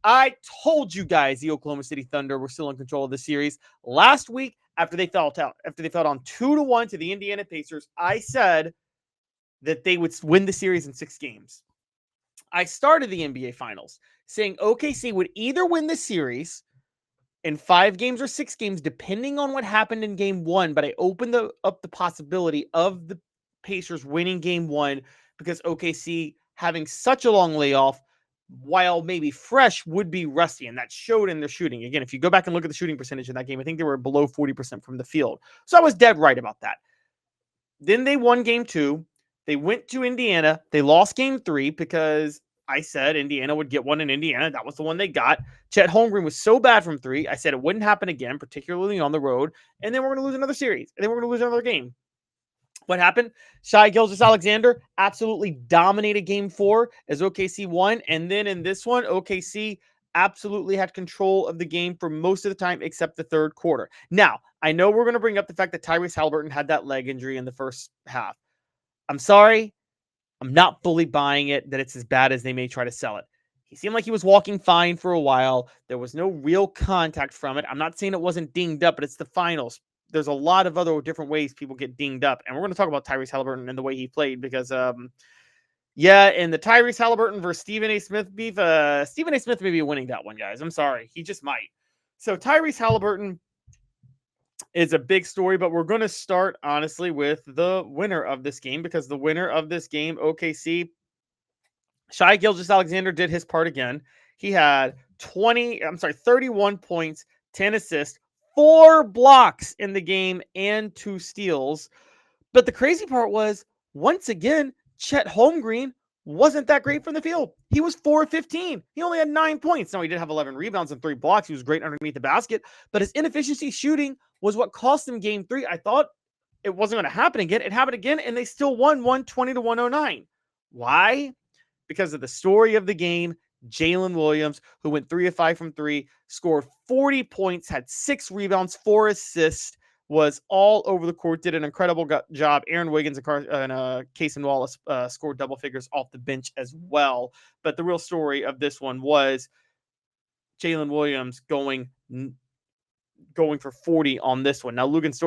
I told you guys the Oklahoma City Thunder were still in control of the series. Last week, after they fell on 2-1 to the Indiana Pacers, I said that they would win the series in 6 games. I started the NBA Finals saying OKC would either win the series in 5 games or 6 games, depending on what happened in game 1, but I opened up the possibility of the Pacers winning game 1 because OKC having such a long layoff, while maybe fresh, would be rusty, and that showed in their shooting. Again, if you go back and look at the shooting percentage in that game, I think they were below 40% from the field. So I was dead right about that. Then they won game 2. They went to Indiana. They lost game 3 because I said Indiana would get one in Indiana. That was the one they got. Chet Holmgren was so bad from 3. I said it wouldn't happen again, particularly on the road. And then we're going to lose another series. And then we're going to lose another game. What happened? Shai Gilgeous-Alexander absolutely dominated game 4 as OKC won. And then in this one, OKC absolutely had control of the game for most of the time except the third quarter. Now, I know we're going to bring up the fact that Tyrese Haliburton had that leg injury in the first half. I'm sorry. I'm not fully buying it that it's as bad as they may try to sell it. He seemed like he was walking fine for a while. There was no real contact from it. I'm not saying it wasn't dinged up, but it's the finals. There's a lot of other different ways people get dinged up. And we're going to talk about Tyrese Haliburton and the way he played because, in the Tyrese Haliburton versus Stephen A. Smith beef, Stephen A. Smith may be winning that one, guys. I'm sorry. He just might. So Tyrese Haliburton is a big story, but we're going to start, honestly, with the winner of this game because the winner of this game, OKC, Shai Gilgeous-Alexander did his part again. He had 31 points, 10 assists, 4 blocks in the game, and 2 steals. But the crazy part was, once again, Chet Holmgren wasn't that great from the field. He was 4-15. He only had 9 points. Now, he did have 11 rebounds and 3 blocks. He was great underneath the basket, but his inefficiency shooting was what cost them game 3. I thought it wasn't going to happen again. It happened again, and they still won 120-109. Why? Because of the story of the game. Jalen Williams, who went 3 of 5 from 3, scored 40 points, had 6 rebounds, 4 assists, was all over the court, did an incredible job. Aaron Wiggins and Cason Wallace scored double figures off the bench as well. But the real story of this one was Jalen Williams going for 40 on this one. Now, Luguentz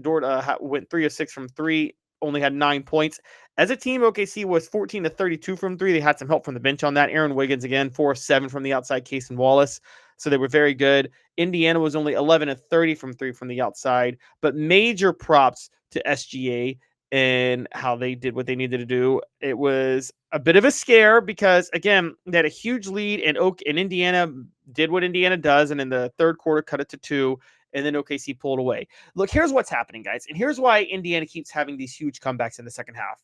Dort went 3 of 6 from 3, only had 9 points. As a team, OKC was 14 of 32 from 3. They had some help from the bench on that. Aaron Wiggins, again, 4 of 7 from the outside, Cason Wallace. So they were very good. Indiana was only 11 of 30 from 3 from the outside. But major props to SGA and how they did what they needed to do. It was a bit of a scare because, again, they had a huge lead, and Indiana did what Indiana does, and in the third quarter cut it to 2. And then OKC pulled away. Look, here's what's happening, guys. And here's why Indiana keeps having these huge comebacks in the second half.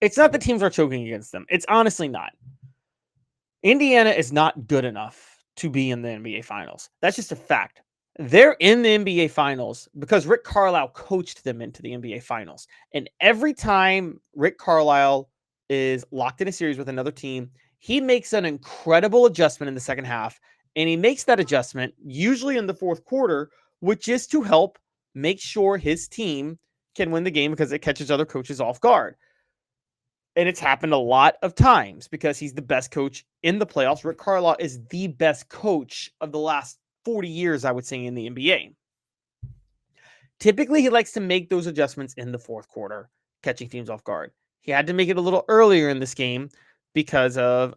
It's not that teams are choking against them. It's honestly not. Indiana is not good enough to be in the NBA Finals. That's just a fact. They're in the NBA Finals because Rick Carlisle coached them into the NBA Finals. And every time Rick Carlisle is locked in a series with another team, he makes an incredible adjustment in the second half. And he makes that adjustment usually in the fourth quarter, which is to help make sure his team can win the game because it catches other coaches off guard. And it's happened a lot of times because he's the best coach in the playoffs. Rick Carlisle is the best coach of the last 40 years, I would say, in the NBA. Typically, he likes to make those adjustments in the fourth quarter, catching teams off guard. He had to make it a little earlier in this game because of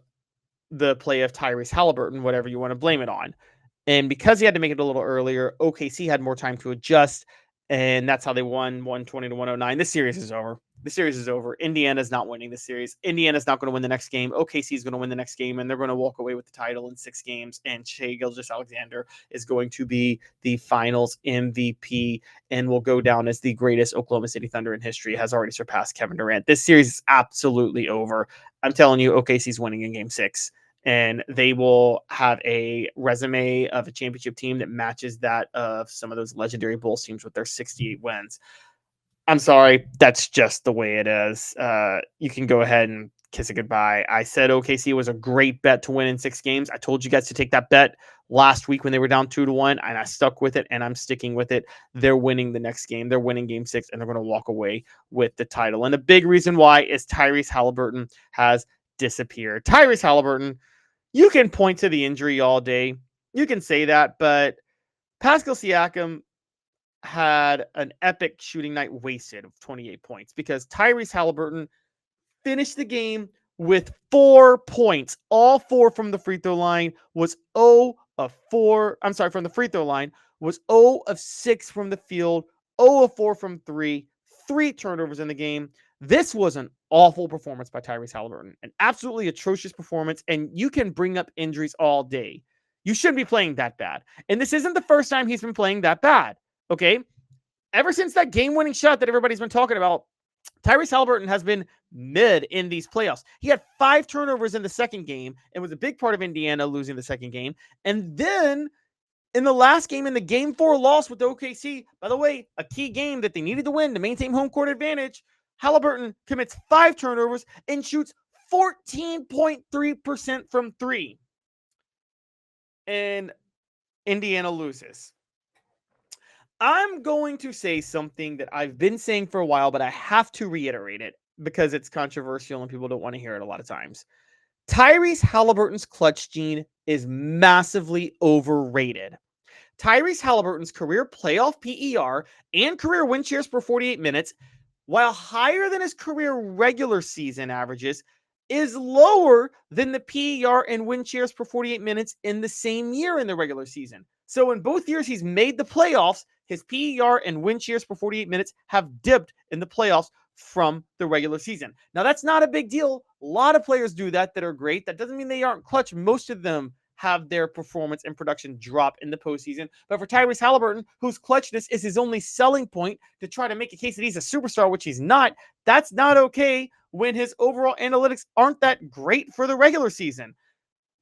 the play of Tyrese Haliburton, whatever you want to blame it on. And because he had to make it a little earlier, OKC had more time to adjust, and that's how they won 120-109. This series is over. The series is over. Indiana's not winning this series. Indiana's not going to win the next game. OKC is going to win the next game, and they're going to walk away with the title in 6 games, and Shai Gilgeous-Alexander is going to be the finals MVP and will go down as the greatest Oklahoma City Thunder in history, has already surpassed Kevin Durant. This series is absolutely over. I'm telling you, OKC's winning in game 6. And they will have a resume of a championship team that matches that of some of those legendary Bulls teams with their 68 wins. I'm sorry. That's just the way it is. You can go ahead and kiss it goodbye. I said OKC was a great bet to win in 6 games. I told you guys to take that bet last week when they were down 2-1, and I stuck with it, and I'm sticking with it. They're winning the next game. They're winning game 6, and they're going to walk away with the title. And the big reason why is Tyrese Haliburton has disappeared. Tyrese Haliburton You can point to the injury all day. You can say that, but Pascal Siakam had an epic shooting night wasted of 28 points because Tyrese Halliburton finished the game with 4 points. All 4 from the free throw line, was 0 of 4. I'm sorry, from the free throw line, was 0 of 6 from the field, 0 of 4 from 3, 3 turnovers in the game. This was an awful performance by Tyrese Halliburton, an absolutely atrocious performance, and you can bring up injuries all day. You shouldn't be playing that bad. And this isn't the first time he's been playing that bad, okay? Ever since that game-winning shot that everybody's been talking about, Tyrese Halliburton has been mid in these playoffs. He had 5 turnovers in the second game and was a big part of Indiana losing the second game. And then in the last game, in the game 4 loss with the OKC, by the way, a key game that they needed to win to maintain home court advantage, Halliburton commits 5 turnovers and shoots 14.3% from 3. And Indiana loses. I'm going to say something that I've been saying for a while, but I have to reiterate it because it's controversial and people don't want to hear it a lot of times. Tyrese Halliburton's clutch gene is massively overrated. Tyrese Halliburton's career playoff PER and career win shares per 48 minutes, while higher than his career regular season averages, is lower than the PER and win shares per 48 minutes in the same year in the regular season. So in both years he's made the playoffs, his PER and win shares per 48 minutes have dipped in the playoffs from the regular season. Now, that's not a big deal. A lot of players do that are great. That doesn't mean they aren't clutch. Most of them have their performance and production drop in the postseason. But for Tyrese Halliburton, whose clutchness is his only selling point to try to make a case that he's a superstar, which he's not, that's not okay when his overall analytics aren't that great for the regular season.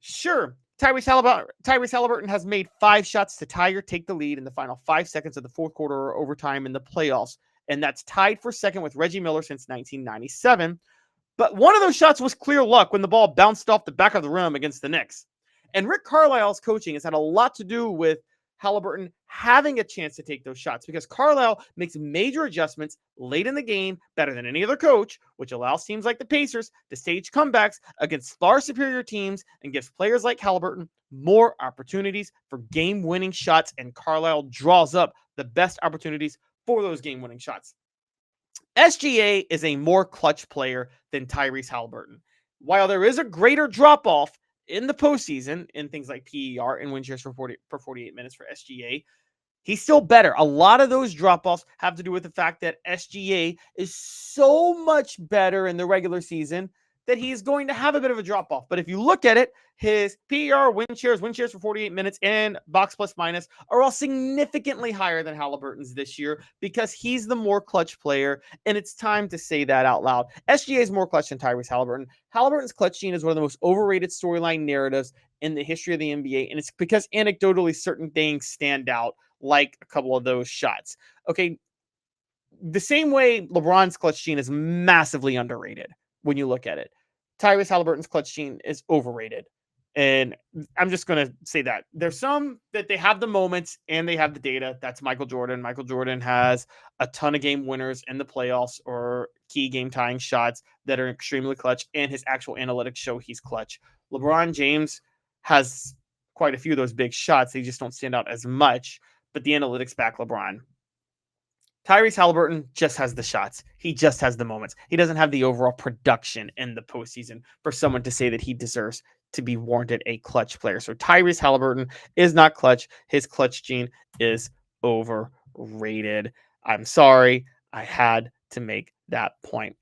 Sure, Tyrese Halliburton has made 5 shots to tie or take the lead in the final 5 seconds of the fourth quarter or overtime in the playoffs, and that's tied for second with Reggie Miller since 1997. But one of those shots was clear luck when the ball bounced off the back of the rim against the Knicks. And Rick Carlisle's coaching has had a lot to do with Halliburton having a chance to take those shots because Carlisle makes major adjustments late in the game better than any other coach, which allows teams like the Pacers to stage comebacks against far superior teams and gives players like Halliburton more opportunities for game-winning shots, and Carlisle draws up the best opportunities for those game-winning shots. SGA is a more clutch player than Tyrese Halliburton. While there is a greater drop-off in the postseason in things like PER and win shares for 48 minutes for SGA, he's still better. A lot of those drop-offs have to do with the fact that SGA is so much better in the regular season that he's going to have a bit of a drop-off. But if you look at it, his PER, win shares for 48 minutes, and box plus minus are all significantly higher than Halliburton's this year because he's the more clutch player, and it's time to say that out loud. SGA is more clutch than Tyrese Halliburton. Halliburton's clutch gene is one of the most overrated storyline narratives in the history of the NBA, and it's because anecdotally certain things stand out, like a couple of those shots. Okay, the same way LeBron's clutch gene is massively underrated when you look at it. Tyrese Halliburton's clutch gene is overrated. And I'm just going to say that. There's some that they have the moments and they have the data. That's Michael Jordan. Michael Jordan has a ton of game winners in the playoffs or key game tying shots that are extremely clutch, and his actual analytics show he's clutch. LeBron James has quite a few of those big shots. They just don't stand out as much, but the analytics back LeBron. Tyrese Halliburton just has the shots. He just has the moments. He doesn't have the overall production in the postseason for someone to say that he deserves to be warranted a clutch player. So Tyrese Halliburton is not clutch. His clutch gene is overrated. I'm sorry. I had to make that point.